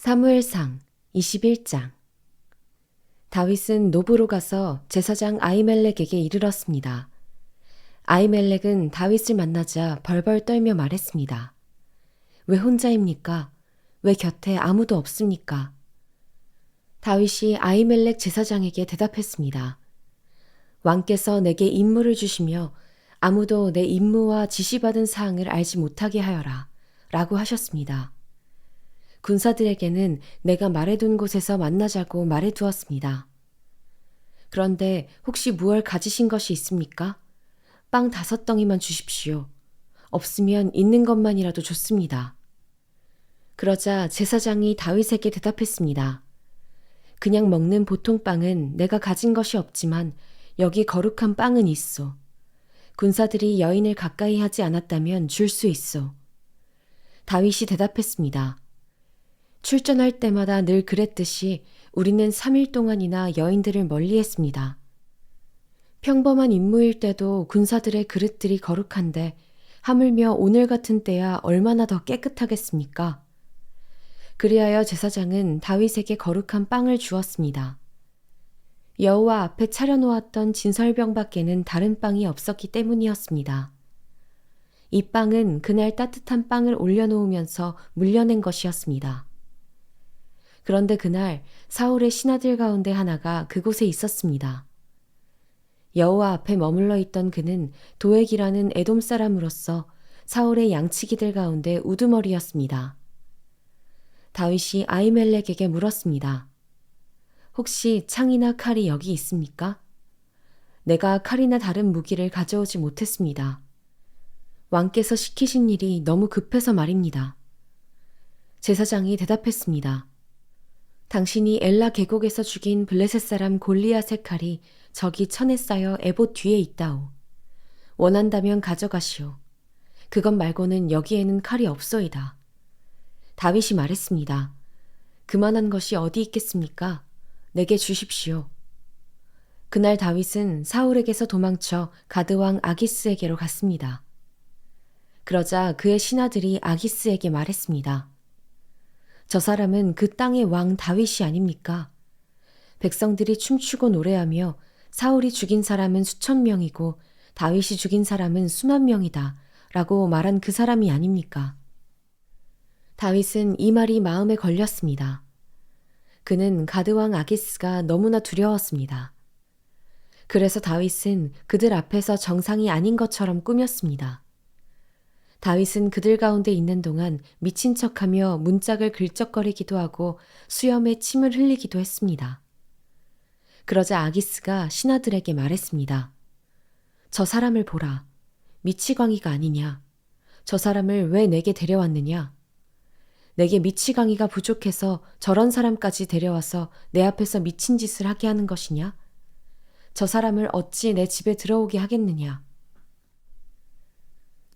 사무엘상 21장. 다윗은 노브로 가서 제사장 아히멜렉에게 이르렀습니다. 아히멜렉은 다윗을 만나자 벌벌 떨며 말했습니다. 왜 혼자입니까? 왜 곁에 아무도 없습니까? 다윗이 아히멜렉 제사장에게 대답했습니다. 왕께서 내게 임무를 주시며 아무도 내 임무와 지시받은 사항을 알지 못하게 하여라 라고 하셨습니다. 군사들에게는 내가 말해둔 곳에서 만나자고 말해두었습니다. 그런데 혹시 무얼 가지신 것이 있습니까? 빵 5덩이만 주십시오. 없으면 있는 것만이라도 좋습니다. 그러자 제사장이 다윗에게 대답했습니다. 그냥 먹는 보통 빵은 내가 가진 것이 없지만 여기 거룩한 빵은 있소. 군사들이 여인을 가까이 하지 않았다면 줄 수 있소. 다윗이 대답했습니다. 출전할 때마다 늘 그랬듯이 우리는 3일 동안이나 여인들을 멀리했습니다. 평범한 임무일 때도 군사들의 그릇들이 거룩한데 하물며 오늘 같은 때야 얼마나 더 깨끗하겠습니까? 그리하여 제사장은 다윗에게 거룩한 빵을 주었습니다. 여호와 앞에 차려놓았던 진설병밖에는 다른 빵이 없었기 때문이었습니다. 이 빵은 그날 따뜻한 빵을 올려놓으면서 물려낸 것이었습니다. 그런데 그날 사울의 신하들 가운데 하나가 그곳에 있었습니다. 여호와 앞에 머물러 있던 그는 도액이라는 에돔 사람으로서 사울의 양치기들 가운데 우두머리였습니다. 다윗이 아히멜렉에게 물었습니다. 혹시 창이나 칼이 여기 있습니까? 내가 칼이나 다른 무기를 가져오지 못했습니다. 왕께서 시키신 일이 너무 급해서 말입니다. 제사장이 대답했습니다. 당신이 엘라 계곡에서 죽인 블레셋 사람 골리앗의 칼이 저기 천에 쌓여 에봇 뒤에 있다오. 원한다면 가져가시오. 그것 말고는 여기에는 칼이 없소이다. 다윗이 말했습니다. 그만한 것이 어디 있겠습니까? 내게 주십시오. 그날 다윗은 사울에게서 도망쳐 가드왕 아기스에게로 갔습니다. 그러자 그의 신하들이 아기스에게 말했습니다. 저 사람은 그 땅의 왕 다윗이 아닙니까? 백성들이 춤추고 노래하며 사울이 죽인 사람은 수천 명이고 다윗이 죽인 사람은 수만 명이다 라고 말한 그 사람이 아닙니까? 다윗은 이 말이 마음에 걸렸습니다. 그는 가드왕 아기스가 너무나 두려웠습니다. 그래서 다윗은 그들 앞에서 정상이 아닌 것처럼 꾸몄습니다. 다윗은 그들 가운데 있는 동안 미친 척하며 문짝을 긁적거리기도 하고 수염에 침을 흘리기도 했습니다. 그러자 아기스가 신하들에게 말했습니다. 저 사람을 보라. 미치광이가 아니냐. 저 사람을 왜 내게 데려왔느냐. 내게 미치광이가 부족해서 저런 사람까지 데려와서 내 앞에서 미친 짓을 하게 하는 것이냐. 저 사람을 어찌 내 집에 들어오게 하겠느냐.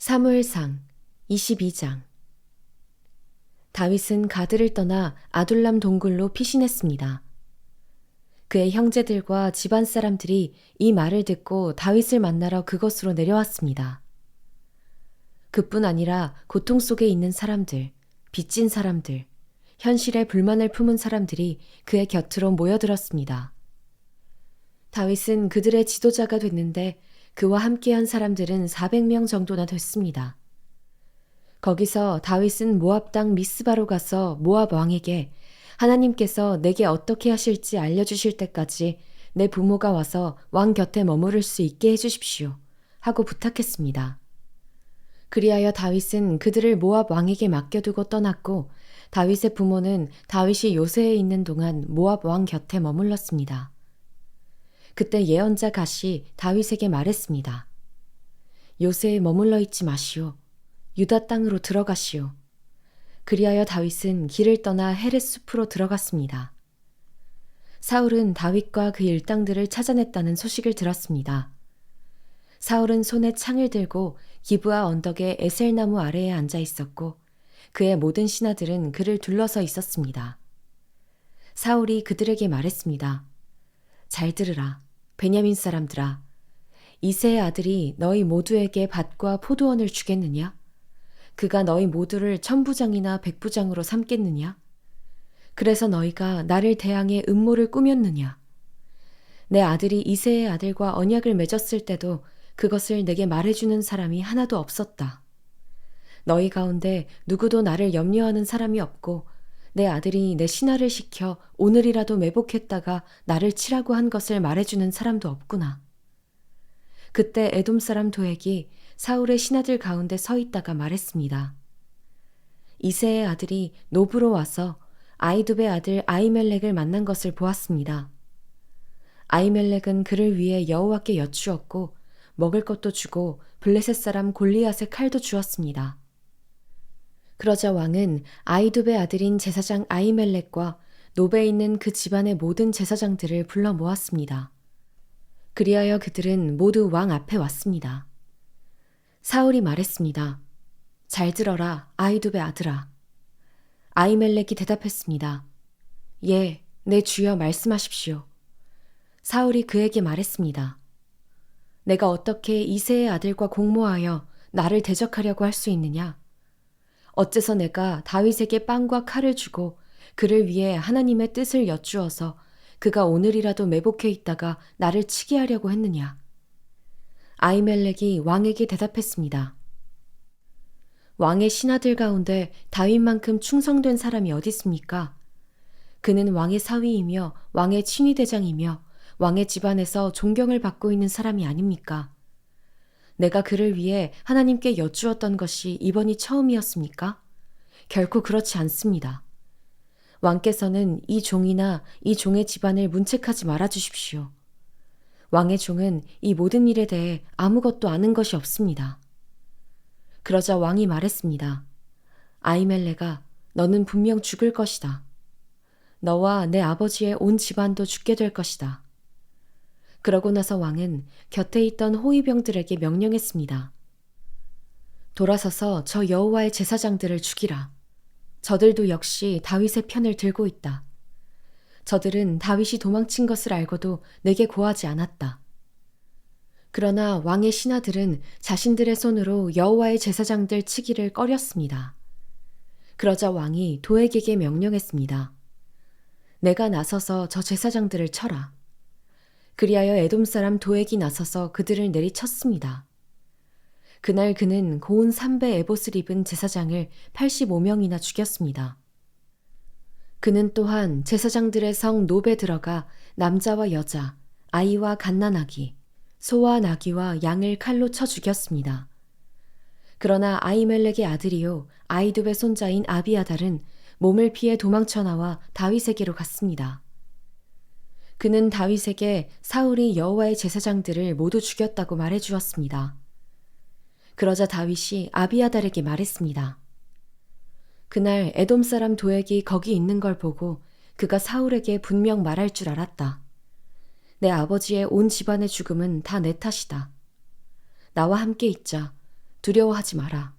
사무엘상 22장. 다윗은 가드를 떠나 아둘람 동굴로 피신했습니다. 그의 형제들과 집안 사람들이 이 말을 듣고 다윗을 만나러 그곳으로 내려왔습니다. 그뿐 아니라 고통 속에 있는 사람들, 빚진 사람들, 현실에 불만을 품은 사람들이 그의 곁으로 모여들었습니다. 다윗은 그들의 지도자가 됐는데 그와 함께한 사람들은 400명 정도나 됐습니다. 거기서 다윗은 모압 땅 미스바로 가서 모압 왕에게 하나님께서 내게 어떻게 하실지 알려주실 때까지 내 부모가 와서 왕 곁에 머무를 수 있게 해주십시오 하고 부탁했습니다. 그리하여 다윗은 그들을 모압 왕에게 맡겨두고 떠났고 다윗의 부모는 다윗이 요새에 있는 동안 모압 왕 곁에 머물렀습니다. 그때 예언자 갓이 다윗에게 말했습니다. 요새에 머물러 있지 마시오. 유다 땅으로 들어가시오. 그리하여 다윗은 길을 떠나 헤렛 숲으로 들어갔습니다. 사울은 다윗과 그 일당들을 찾아냈다는 소식을 들었습니다. 사울은 손에 창을 들고 기브아 언덕의 에셀나무 아래에 앉아 있었고 그의 모든 신하들은 그를 둘러서 있었습니다. 사울이 그들에게 말했습니다. 잘 들으라. 베냐민 사람들아. 이새의 아들이 너희 모두에게 밭과 포도원을 주겠느냐? 그가 너희 모두를 천부장이나 백부장으로 삼겠느냐? 그래서 너희가 나를 대항해 음모를 꾸몄느냐? 내 아들이 이새의 아들과 언약을 맺었을 때도 그것을 내게 말해주는 사람이 하나도 없었다. 너희 가운데 누구도 나를 염려하는 사람이 없고 내 아들이 내 신하를 시켜 오늘이라도 매복했다가 나를 치라고 한 것을 말해주는 사람도 없구나. 그때 에돔 사람 도액이 사울의 신하들 가운데 서 있다가 말했습니다. 이새의 아들이 노브로 와서 아이두베 아들 아이멜렉을 만난 것을 보았습니다. 아이멜렉은 그를 위해 여호와께 여쭈었고 먹을 것도 주고 블레셋 사람 골리앗의 칼도 주었습니다. 그러자 왕은 아이두베 아들인 제사장 아이멜렉과 노베에 있는 그 집안의 모든 제사장들을 불러 모았습니다. 그리하여 그들은 모두 왕 앞에 왔습니다. 사울이 말했습니다. 잘 들어라, 아이두베 아들아. 아이멜렉이 대답했습니다. 예, 내 주여 말씀하십시오. 사울이 그에게 말했습니다. 내가 어떻게 이새의 아들과 공모하여 나를 대적하려고 할 수 있느냐? 어째서 내가 다윗에게 빵과 칼을 주고 그를 위해 하나님의 뜻을 여쭈어서 그가 오늘이라도 매복해 있다가 나를 치게 하려고 했느냐? 아이멜렉이 왕에게 대답했습니다. 왕의 신하들 가운데 다윗만큼 충성된 사람이 어디 있습니까? 그는 왕의 사위이며 왕의 친위대장이며 왕의 집안에서 존경을 받고 있는 사람이 아닙니까? 내가 그를 위해 하나님께 여쭈었던 것이 이번이 처음이었습니까? 결코 그렇지 않습니다. 왕께서는 이 종이나 이 종의 집안을 문책하지 말아 주십시오. 왕의 종은 이 모든 일에 대해 아무것도 아는 것이 없습니다. 그러자 왕이 말했습니다. 아이멜렉아, 너는 분명 죽을 것이다. 너와 내 아버지의 온 집안도 죽게 될 것이다. 그러고 나서 왕은 곁에 있던 호위병들에게 명령했습니다. 돌아서서 저 여호와의 제사장들을 죽이라. 저들도 역시 다윗의 편을 들고 있다. 저들은 다윗이 도망친 것을 알고도 내게 고하지 않았다. 그러나 왕의 신하들은 자신들의 손으로 여호와의 제사장들 치기를 꺼렸습니다. 그러자 왕이 도액에게 명령했습니다. 내가 나서서 저 제사장들을 쳐라. 그리하여 에돔 사람 도액이 나서서 그들을 내리쳤습니다. 그날 그는 고운 삼배 에봇을 입은 제사장을 85명이나 죽였습니다. 그는 또한 제사장들의 성 노베 들어가 남자와 여자, 아이와 갓난아기, 소와 나귀와 양을 칼로 쳐 죽였습니다. 그러나 아이멜렉의 아들이요 아이두베 손자인 아비아달은 몸을 피해 도망쳐 나와 다윗에게로 갔습니다. 그는 다윗에게 사울이 여호와의 제사장들을 모두 죽였다고 말해 주었습니다. 그러자 다윗이 아비아달에게 말했습니다. 그날 에돔 사람 도액이 거기 있는 걸 보고 그가 사울에게 분명 말할 줄 알았다. 내 아버지의 온 집안의 죽음은 다 내 탓이다. 나와 함께 있자. 두려워하지 마라.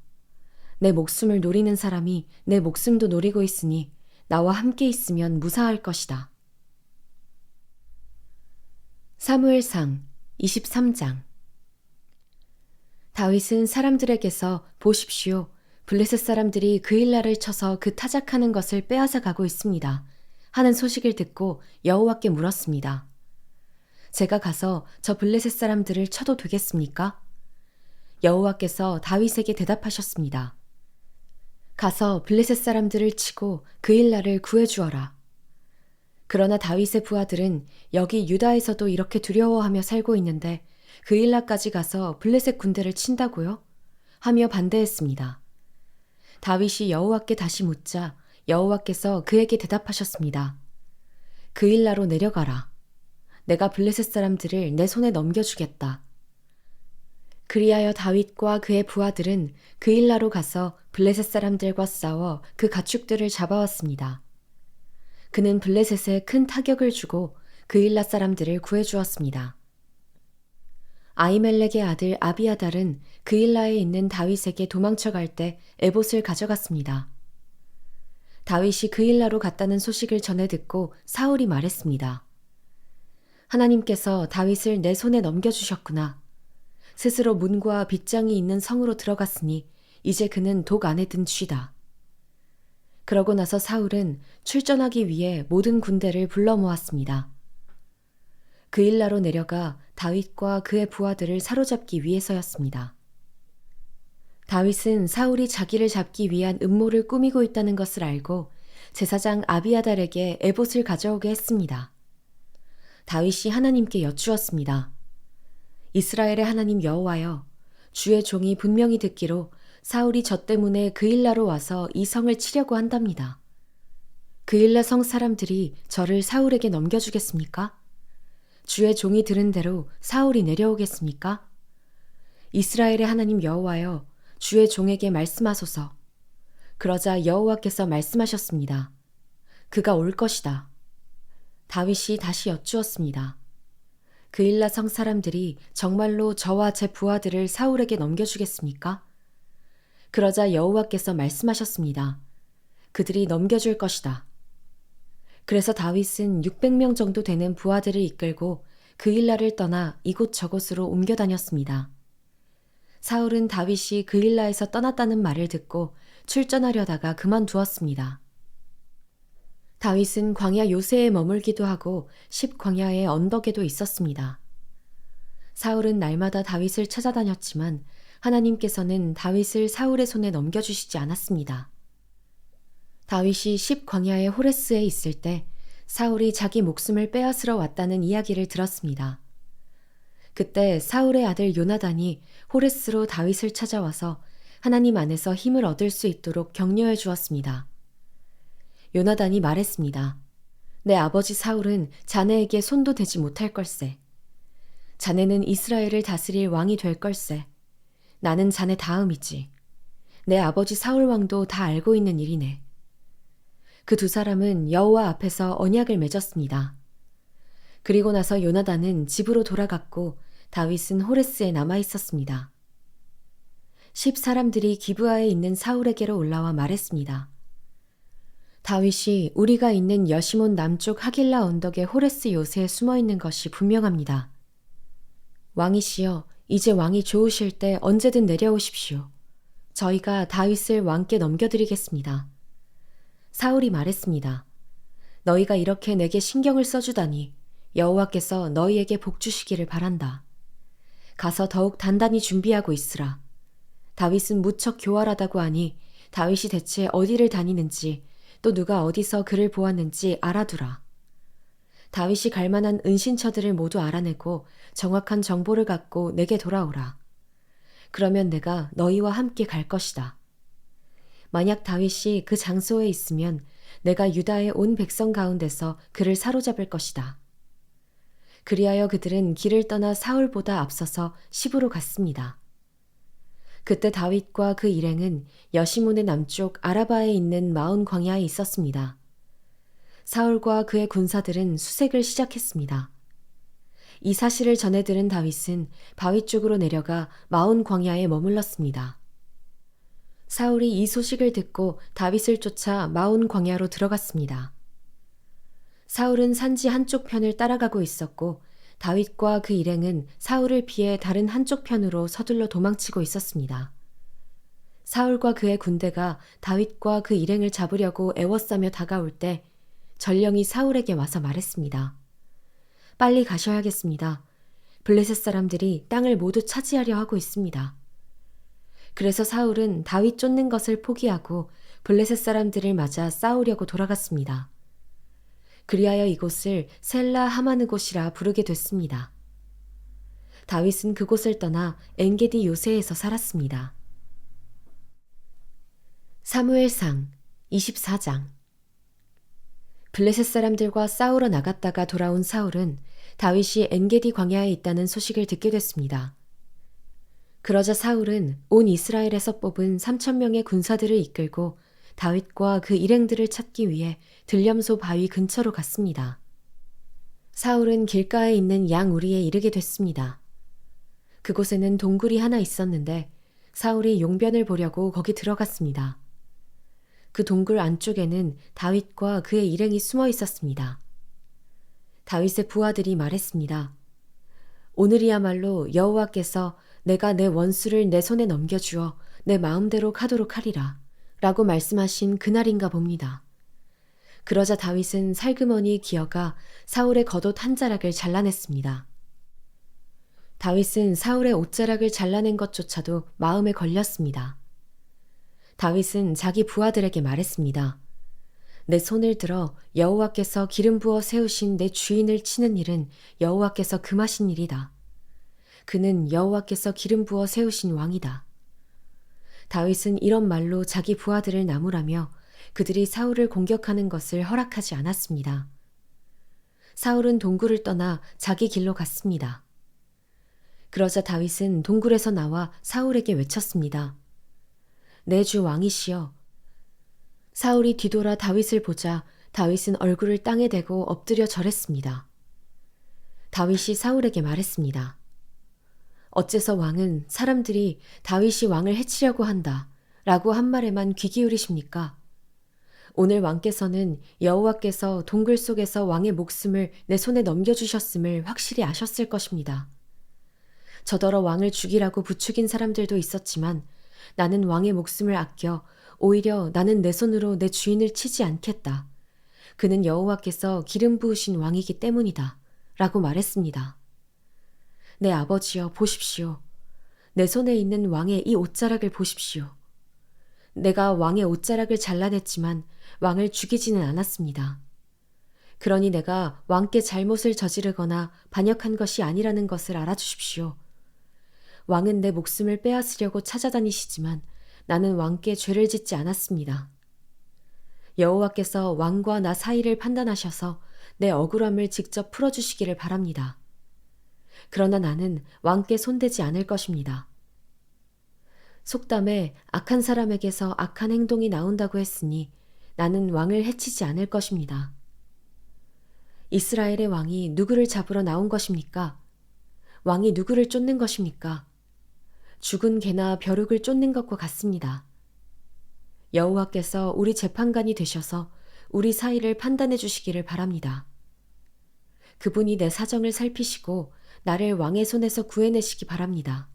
내 목숨을 노리는 사람이 내 목숨도 노리고 있으니 나와 함께 있으면 무사할 것이다. 사무엘상 23장. 다윗은 사람들에게서 보십시오. 블레셋 사람들이 그일라를 쳐서 그 타작하는 것을 빼앗아 가고 있습니다. 하는 소식을 듣고 여호와께 물었습니다. 제가 가서 저 블레셋 사람들을 쳐도 되겠습니까? 여호와께서 다윗에게 대답하셨습니다. 가서 블레셋 사람들을 치고 그일라를 구해주어라. 그러나 다윗의 부하들은 여기 유다에서도 이렇게 두려워하며 살고 있는데 그일라까지 가서 블레셋 군대를 친다고요? 하며 반대했습니다. 다윗이 여호와께 다시 묻자 여호와께서 그에게 대답하셨습니다. 그일라로 내려가라. 내가 블레셋 사람들을 내 손에 넘겨주겠다. 그리하여 다윗과 그의 부하들은 그일라로 가서 블레셋 사람들과 싸워 그 가축들을 잡아왔습니다. 그는 블레셋에 큰 타격을 주고 그일라 사람들을 구해주었습니다. 아이멜렉의 아들 아비아달은 그일라에 있는 다윗에게 도망쳐갈 때 에봇을 가져갔습니다. 다윗이 그일라로 갔다는 소식을 전해 듣고 사울이 말했습니다. 하나님께서 다윗을 내 손에 넘겨주셨구나. 스스로 문과 빗장이 있는 성으로 들어갔으니 이제 그는 독 안에 든 쥐다. 그러고 나서 사울은 출전하기 위해 모든 군대를 불러 모았습니다. 그일라로 내려가 다윗과 그의 부하들을 사로잡기 위해서였습니다. 다윗은 사울이 자기를 잡기 위한 음모를 꾸미고 있다는 것을 알고 제사장 아비아달에게 에봇을 가져오게 했습니다. 다윗이 하나님께 여쭈었습니다. 이스라엘의 하나님 여호와여, 주의 종이 분명히 듣기로 사울이 저 때문에 그일라로 와서 이 성을 치려고 한답니다. 그일라 성 사람들이 저를 사울에게 넘겨주겠습니까? 주의 종이 들은 대로 사울이 내려오겠습니까? 이스라엘의 하나님 여호와여, 주의 종에게 말씀하소서. 그러자 여호와께서 말씀하셨습니다. 그가 올 것이다. 다윗이 다시 여쭈었습니다. 그일라 성 사람들이 정말로 저와 제 부하들을 사울에게 넘겨주겠습니까? 그러자 여호와께서 말씀하셨습니다. 그들이 넘겨줄 것이다. 그래서 다윗은 600명 정도 되는 부하들을 이끌고 그일라를 떠나 이곳저곳으로 옮겨 다녔습니다. 사울은 다윗이 그일라에서 떠났다는 말을 듣고 출전하려다가 그만두었습니다. 다윗은 광야 요새에 머물기도 하고 십광야의 언덕에도 있었습니다. 사울은 날마다 다윗을 찾아다녔지만 하나님께서는 다윗을 사울의 손에 넘겨주시지 않았습니다. 다윗이 십광야의 호레스에 있을 때 사울이 자기 목숨을 빼앗으러 왔다는 이야기를 들었습니다. 그때 사울의 아들 요나단이 호레스로 다윗을 찾아와서 하나님 안에서 힘을 얻을 수 있도록 격려해 주었습니다. 요나단이 말했습니다. 내 아버지 사울은 자네에게 손도 대지 못할 걸세. 자네는 이스라엘을 다스릴 왕이 될 걸세. 나는 자네 다음이지. 내 아버지 사울 왕도 다 알고 있는 일이네. 그 두 사람은 여호와 앞에서 언약을 맺었습니다. 그리고 나서 요나단은 집으로 돌아갔고 다윗은 호레스에 남아 있었습니다. 10사람들이 기브아에 있는 사울에게로 올라와 말했습니다. 다윗이 우리가 있는 여시몬 남쪽 하길라 언덕의 호레스 요새에 숨어 있는 것이 분명합니다. 왕이시여, 이제 왕이 좋으실 때 언제든 내려오십시오. 저희가 다윗을 왕께 넘겨드리겠습니다. 사울이 말했습니다. 너희가 이렇게 내게 신경을 써주다니 여호와께서 너희에게 복 주시기를 바란다. 가서 더욱 단단히 준비하고 있으라. 다윗은 무척 교활하다고 하니 다윗이 대체 어디를 다니는지 또 누가 어디서 그를 보았는지 알아두라. 다윗이 갈 만한 은신처들을 모두 알아내고 정확한 정보를 갖고 내게 돌아오라. 그러면 내가 너희와 함께 갈 것이다. 만약 다윗이 그 장소에 있으면 내가 유다의 온 백성 가운데서 그를 사로잡을 것이다. 그리하여 그들은 길을 떠나 사울보다 앞서서 시브로 갔습니다. 그때 다윗과 그 일행은 여시몬의 남쪽 아라바에 있는 마온 광야에 있었습니다. 사울과 그의 군사들은 수색을 시작했습니다. 이 사실을 전해 들은 다윗은 바위 쪽으로 내려가 마온 광야에 머물렀습니다. 사울이 이 소식을 듣고 다윗을 쫓아 마온 광야로 들어갔습니다. 사울은 산지 한쪽 편을 따라가고 있었고 다윗과 그 일행은 사울을 피해 다른 한쪽 편으로 서둘러 도망치고 있었습니다. 사울과 그의 군대가 다윗과 그 일행을 잡으려고 애워싸며 다가올 때 전령이 사울에게 와서 말했습니다. 빨리 가셔야겠습니다. 블레셋 사람들이 땅을 모두 차지하려 하고 있습니다. 그래서 사울은 다윗 쫓는 것을 포기하고 블레셋 사람들을 맞아 싸우려고 돌아갔습니다. 그리하여 이곳을 셀라 하마느곳이라 부르게 됐습니다. 다윗은 그곳을 떠나 엔게디 요새에서 살았습니다. 사무엘상 24장. 블레셋 사람들과 싸우러 나갔다가 돌아온 사울은 다윗이 엔게디 광야에 있다는 소식을 듣게 됐습니다. 그러자 사울은 온 이스라엘에서 뽑은 3,000명의 군사들을 이끌고 다윗과 그 일행들을 찾기 위해 들염소 바위 근처로 갔습니다. 사울은 길가에 있는 양 우리에 이르게 됐습니다. 그곳에는 동굴이 하나 있었는데 사울이 용변을 보려고 거기 들어갔습니다. 그 동굴 안쪽에는 다윗과 그의 일행이 숨어 있었습니다. 다윗의 부하들이 말했습니다. 오늘이야말로 여호와께서 내가 내 원수를 내 손에 넘겨주어 내 마음대로 가도록 하리라 라고 말씀하신 그날인가 봅니다. 그러자 다윗은 살그머니 기어가 사울의 겉옷 한 자락을 잘라냈습니다. 다윗은 사울의 옷자락을 잘라낸 것조차도 마음에 걸렸습니다. 다윗은 자기 부하들에게 말했습니다. 내 손을 들어 여호와께서 기름 부어 세우신 내 주인을 치는 일은 여호와께서 금하신 일이다. 그는 여호와께서 기름 부어 세우신 왕이다. 다윗은 이런 말로 자기 부하들을 나무라며 그들이 사울을 공격하는 것을 허락하지 않았습니다. 사울은 동굴을 떠나 자기 길로 갔습니다. 그러자 다윗은 동굴에서 나와 사울에게 외쳤습니다. 내 주 왕이시여. 사울이 뒤돌아 다윗을 보자 다윗은 얼굴을 땅에 대고 엎드려 절했습니다. 다윗이 사울에게 말했습니다. 어째서 왕은 사람들이 다윗이 왕을 해치려고 한다 라고 한 말에만 귀 기울이십니까? 오늘 왕께서는 여호와께서 동굴 속에서 왕의 목숨을 내 손에 넘겨주셨음을 확실히 아셨을 것입니다. 저더러 왕을 죽이라고 부추긴 사람들도 있었지만 나는 왕의 목숨을 아껴 오히려 나는 내 손으로 내 주인을 치지 않겠다. 그는 여호와께서 기름 부으신 왕이기 때문이다. 라고 말했습니다. 내 아버지여 보십시오. 내 손에 있는 왕의 이 옷자락을 보십시오. 내가 왕의 옷자락을 잘라냈지만 왕을 죽이지는 않았습니다. 그러니 내가 왕께 잘못을 저지르거나 반역한 것이 아니라는 것을 알아주십시오. 왕은 내 목숨을 빼앗으려고 찾아다니시지만 나는 왕께 죄를 짓지 않았습니다. 여호와께서 왕과 나 사이를 판단하셔서 내 억울함을 직접 풀어주시기를 바랍니다. 그러나 나는 왕께 손대지 않을 것입니다. 속담에 악한 사람에게서 악한 행동이 나온다고 했으니 나는 왕을 해치지 않을 것입니다. 이스라엘의 왕이 누구를 잡으러 나온 것입니까? 왕이 누구를 쫓는 것입니까? 죽은 개나 벼룩을 쫓는 것과 같습니다. 여호와께서 우리 재판관이 되셔서 우리 사이를 판단해 주시기를 바랍니다. 그분이 내 사정을 살피시고 나를 왕의 손에서 구해내시기 바랍니다.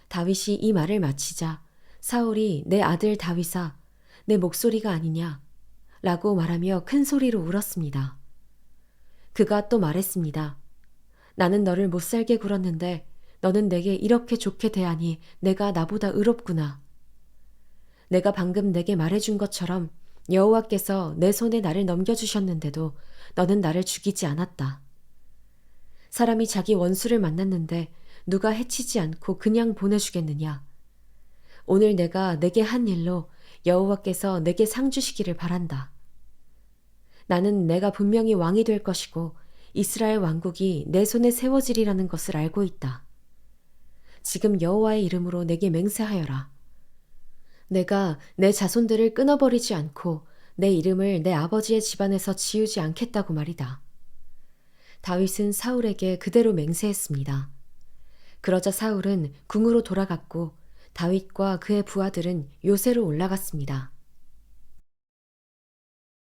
다윗이 이 말을 마치자 사울이 내 아들 다윗아, 내 목소리가 아니냐 라고 말하며 큰 소리로 울었습니다. 그가 또 말했습니다. 나는 너를 못살게 굴었는데 너는 내게 이렇게 좋게 대하니 내가 나보다 의롭구나. 내가 방금 내게 말해준 것처럼 여호와께서 내 손에 나를 넘겨주셨는데도 너는 나를 죽이지 않았다. 사람이 자기 원수를 만났는데 누가 해치지 않고 그냥 보내주겠느냐. 오늘 내게 한 일로 여호와께서 내게 상 주시기를 바란다. 나는 내가 분명히 왕이 될 것이고 이스라엘 왕국이 내 손에 세워지리라는 것을 알고 있다. 지금 여호와의 이름으로 내게 맹세하여라. 내가 내 자손들을 끊어버리지 않고 내 이름을 내 아버지의 집안에서 지우지 않겠다고 말이다. 다윗은 사울에게 그대로 맹세했습니다. 그러자 사울은 궁으로 돌아갔고 다윗과 그의 부하들은 요새로 올라갔습니다.